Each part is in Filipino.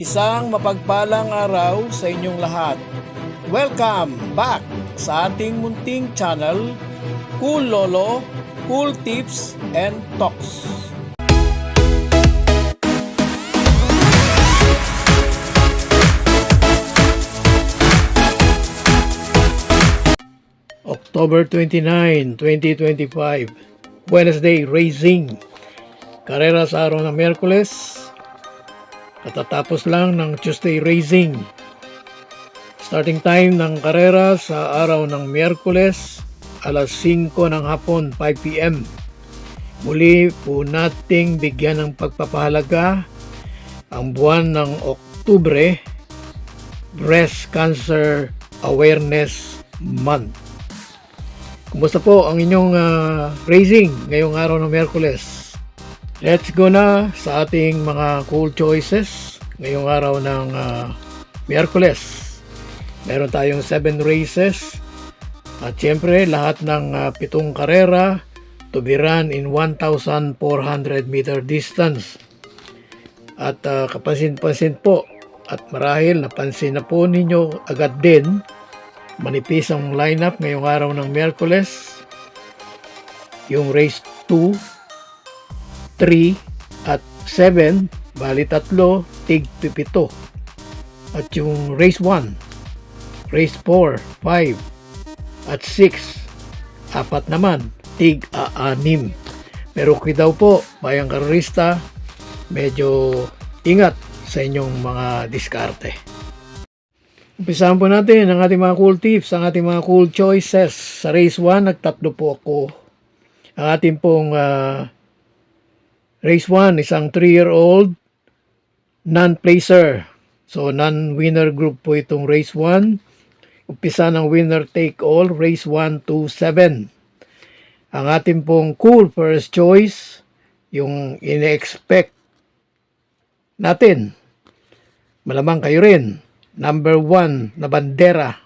Isang mapagpalang araw sa inyong lahat. Welcome back sa ating munting channel, Cool Lolo, Cool Tips and Talks. October 29, 2025, Wednesday Racing. Karera sa araw ng Miyerkules. Katatapos lang ng Tuesday Racing. Starting time ng karera sa araw ng Miyerkules, alas 5 ng hapon, 5 p.m. Muli po nating bigyan ng pagpapahalaga ang buwan ng Oktubre, Breast Cancer Awareness Month. Kumusta po ang inyong racing ngayong araw ng Miyerkules? Let's go na sa ating mga cool choices ngayong araw ng Miyerkules. Meron tayong 7 races at syempre lahat ng 7 karera to be run in 1,400 meter distance. At kapansin-pansin po at marahil napansin na po ninyo agad din, manipis ang lineup ngayong araw ng Miyerkules. Yung race 2, 3 at 7, bali 3, tig 7. At yung race 1, race 4, 5 at 6, 4 naman, tig 6. Pero daw po, bayang karerista, medyo ingat sa inyong mga diskarte. Umpisahan po natin ang ating mga cool tips, ang ating mga cool choices. Sa race 1, nagtatlo po ako. Ang ating pong race 1, isang 3-year-old non-placer. So, non-winner group po itong race 1. Umpisa ng winner take all, race 1 to 7. Ang ating pong cool first choice, yung ine-expect natin. Malamang kayo rin. Number 1 na bandera,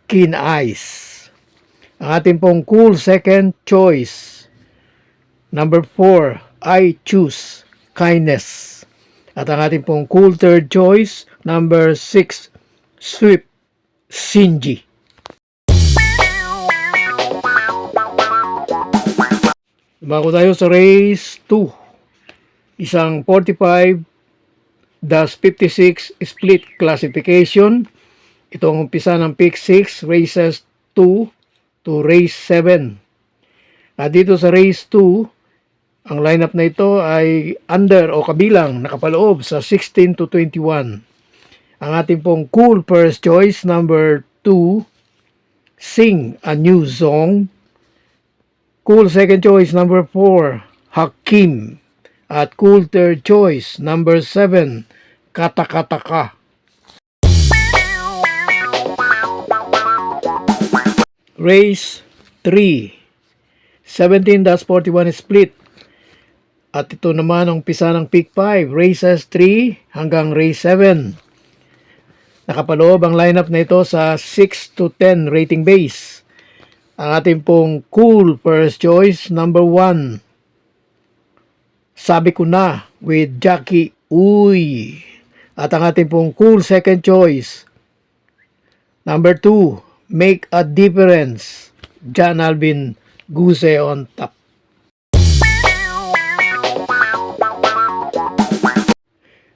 Keen Eyes. Ang ating pong cool second choice, number 4, I Choose Kindness. At ang ating pong cool third choice, number 6, Swift Shinji. Bago tayo sa race 2, isang 45-56 split classification. Ito ang umpisa ng pick 6, races 2 to race 7. At dito sa race 2, ang lineup na ito ay under o kabilang nakapaloob sa 16 to 21. Ang ating pong cool first choice, number 2, Sing a New Song. Cool second choice, number 4, Hakim. At cool third choice, number 7, Katakataka. Race 3, 17-41 split. At ito naman ang umpisa ng pick 5, races 3 hanggang race 7. Nakapaloob ang lineup na ito sa 6 to 10 rating base. Ang ating pong cool first choice, number 1, Sabi Ko Na with Jackie Uy. At ang ating pong cool second choice, number 2, Make a Difference, John Alvin Guse on Top.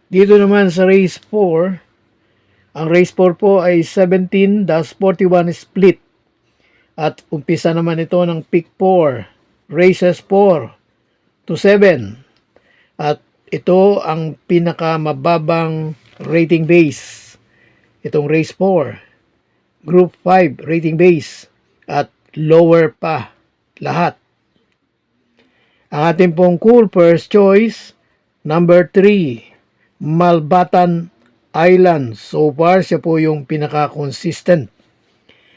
Dito naman sa race 4, ang race 4 po ay 17-41 split. At umpisa naman ito ng pick 4, races 4 to 7. At ito ang pinakamababang rating base. Itong race 4, group 5 rating base at lower pa lahat. Ang ating pong cool first choice, number 3, Malbatan Island. So far, siya po yung pinaka-consistent.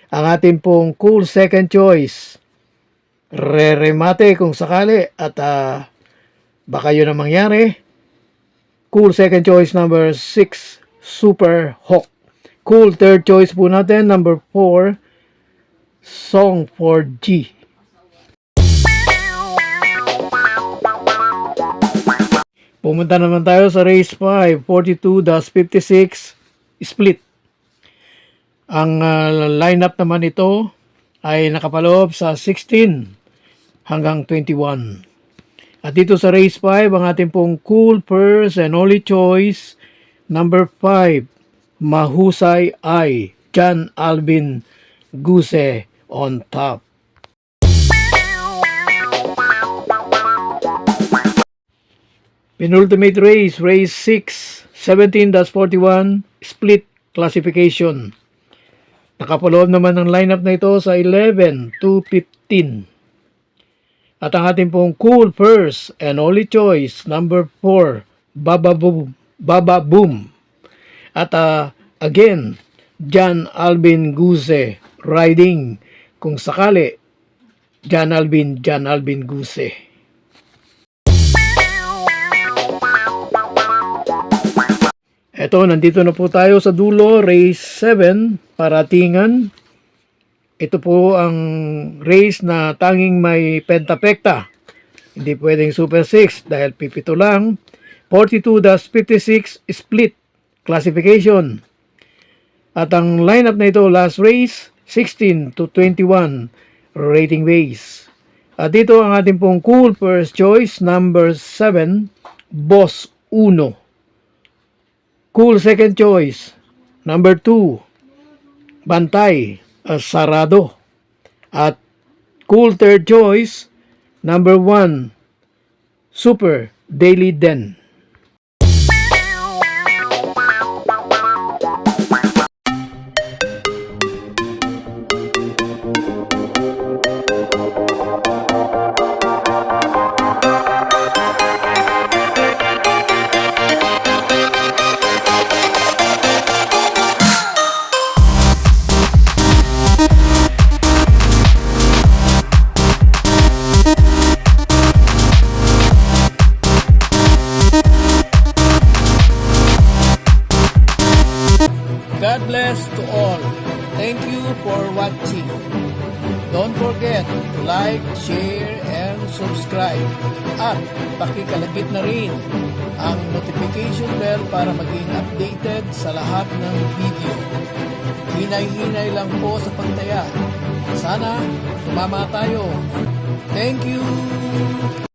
Ang ating pong cool second choice, Reremate kung sakali at baka yun ang mangyari. Cool second choice, number 6, Super Hawk. Cool third choice po natin, number 4, Song for G. Pumunta naman tayo sa race 5, 42-56 split. Ang lineup naman ito ay nakapaloob sa 16 hanggang 21. At dito sa race 5, ang ating pong cool purse and only choice, number 5, Mahusay ay John Alvin Guse on top. Penultimate race, race 6, 17-41, split classification. Nakapaloob naman ng lineup na ito sa 11 to 15. At ang ating pong cool purse and only choice, number 4, Baba Boom. At again, John Alvin Guse riding, kung sakali, John Alvin Guse. Eto, nandito na po tayo sa dulo, race 7, paratingan. Ito po ang race na tanging may pentapekta. Hindi pwedeng super 6 dahil pipito lang. 42-56 split classification. At ang lineup na ito, last race, 16 to 21 rating base. At dito ang ating pong cool first choice, number 7, Boss Uno. Cool second choice, number 2, Bantay Sarado. At cool third choice, number 1, Super Daily Den. God bless to all. Thank you for watching. Don't forget to like, share, and subscribe. At pakikalagit na rin ang notification bell para maging updated sa lahat ng video. Hinay-hinay lang po sa pagtaya. Sana tumama tayo. Thank you!